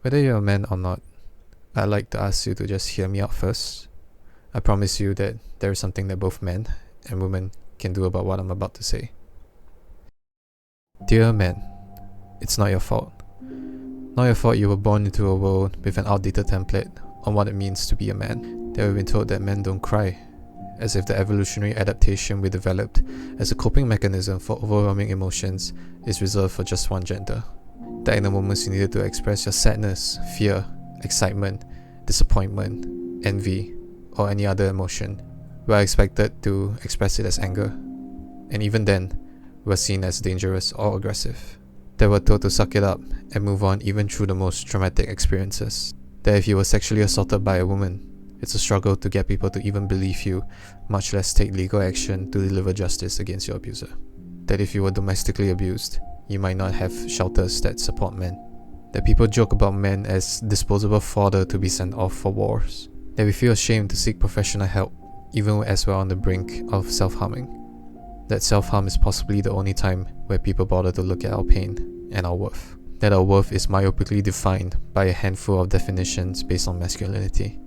Whether you're a man or not, I'd like to ask you to just hear me out first. I promise you that there is something that both men and women can do about what I'm about to say. Dear men, it's not your fault. Not your fault you were born into a world with an outdated template on what it means to be a man. That we've been told that men don't cry, as if the evolutionary adaptation we developed as a coping mechanism for overwhelming emotions is reserved for just one gender. That in the moments you needed to express your sadness, fear, excitement, disappointment, envy, or any other emotion, we are expected to express it as anger. And even then, we are seen as dangerous or aggressive. That we're told to suck it up and move on even through the most traumatic experiences. That if you were sexually assaulted by a woman, it's a struggle to get people to even believe you, much less take legal action to deliver justice against your abuser. That if you were domestically abused, you might not have shelters that support men. That people joke about men as disposable fodder to be sent off for wars. That we feel ashamed to seek professional help, even as we're on the brink of self-harming. That self-harm is possibly the only time where people bother to look at our pain and our worth. That our worth is myopically defined by a handful of definitions based on masculinity.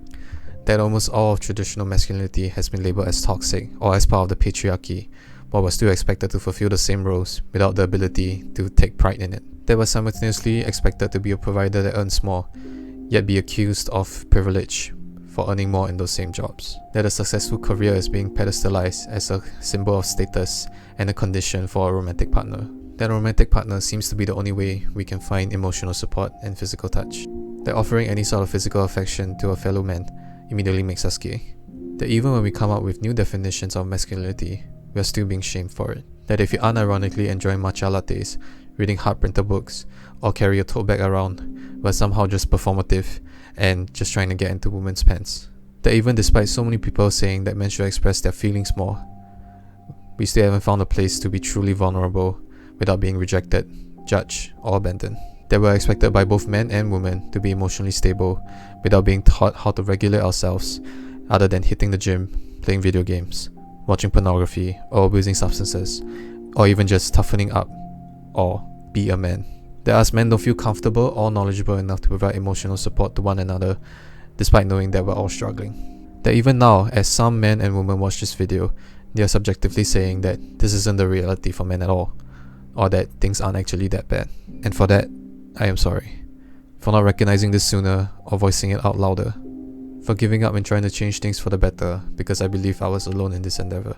That almost all of traditional masculinity has been labelled as toxic or as part of the patriarchy, while we're still expected to fulfill the same roles without the ability to take pride in it. That we're simultaneously expected to be a provider that earns more, yet be accused of privilege for earning more in those same jobs. That a successful career is being pedestalized as a symbol of status and a condition for a romantic partner. That a romantic partner seems to be the only way we can find emotional support and physical touch. That offering any sort of physical affection to a fellow man immediately makes us gay. That even when we come up with new definitions of masculinity, we are still being shamed for it. That if you unironically enjoy matcha lattes, reading hard printer books, or carry a tote bag around, we're somehow just performative and just trying to get into women's pants. That even despite so many people saying that men should express their feelings more, we still haven't found a place to be truly vulnerable without being rejected, judged, or abandoned. That we're expected by both men and women to be emotionally stable without being taught how to regulate ourselves other than hitting the gym, playing video games, watching pornography, or abusing substances, or even just toughening up or be a man. That us men don't feel comfortable or knowledgeable enough to provide emotional support to one another despite knowing that we're all struggling. That even now, as some men and women watch this video, they are subjectively saying that this isn't the reality for men at all, or that things aren't actually that bad. And for that, I am sorry. For not recognizing this sooner or voicing it out louder. For giving up and trying to change things for the better because I believe I was alone in this endeavor.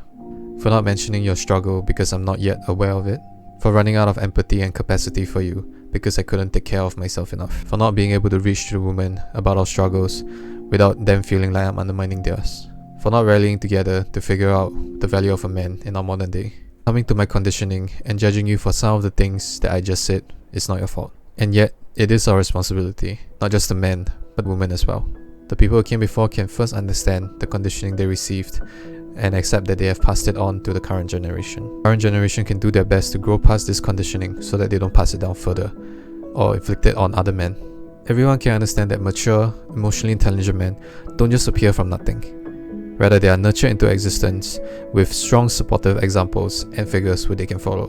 For not mentioning your struggle because I'm not yet aware of it. For running out of empathy and capacity for you because I couldn't take care of myself enough. For not being able to reach to the women about our struggles without them feeling like I'm undermining theirs. For not rallying together to figure out the value of a man in our modern day. Coming to my conditioning and judging you for some of the things that I just said is not your fault. And yet, it is our responsibility, not just the men, but women as well. The people who came before can first understand the conditioning they received and accept that they have passed it on to the current generation. Current generation can do their best to grow past this conditioning so that they don't pass it down further or inflict it on other men. Everyone can understand that mature, emotionally intelligent men don't just appear from nothing. Rather, they are nurtured into existence with strong supportive examples and figures who they can follow.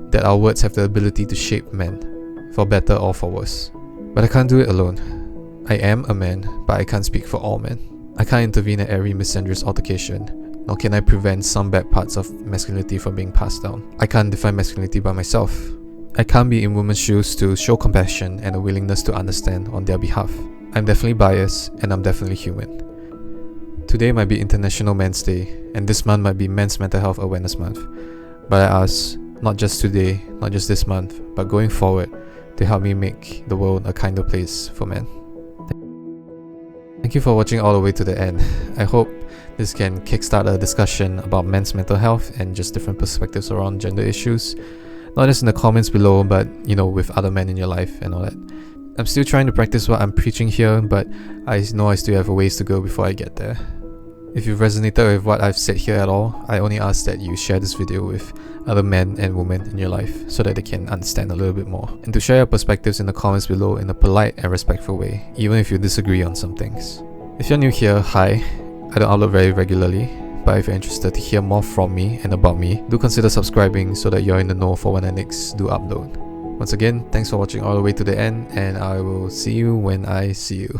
That our words have the ability to shape men, for better or for worse. But I can't do it alone. I am a man, but I can't speak for all men. I can't intervene at every misandrous altercation, nor can I prevent some bad parts of masculinity from being passed down. I can't define masculinity by myself. I can't be in women's shoes to show compassion and a willingness to understand on their behalf. I'm definitely biased, and I'm definitely human. Today might be International Men's Day, and this month might be Men's Mental Health Awareness Month. But I ask, not just today, not just this month, but going forward, to help me make the world a kinder place for men. Thank you for watching all the way to the end. I hope this can kickstart a discussion about men's mental health and just different perspectives around gender issues. Not just in the comments below, but with other men in your life and all that. I'm still trying to practice what I'm preaching here, but I know I still have a ways to go before I get there. If you've resonated with what I've said here at all, I only ask that you share this video with other men and women in your life so that they can understand a little bit more. And to share your perspectives in the comments below in a polite and respectful way, even if you disagree on some things. If you're new here, hi. I don't upload very regularly, but if you're interested to hear more from me and about me, do consider subscribing so that you're in the know for when I next do upload. Once again, thanks for watching all the way to the end, and I will see you when I see you.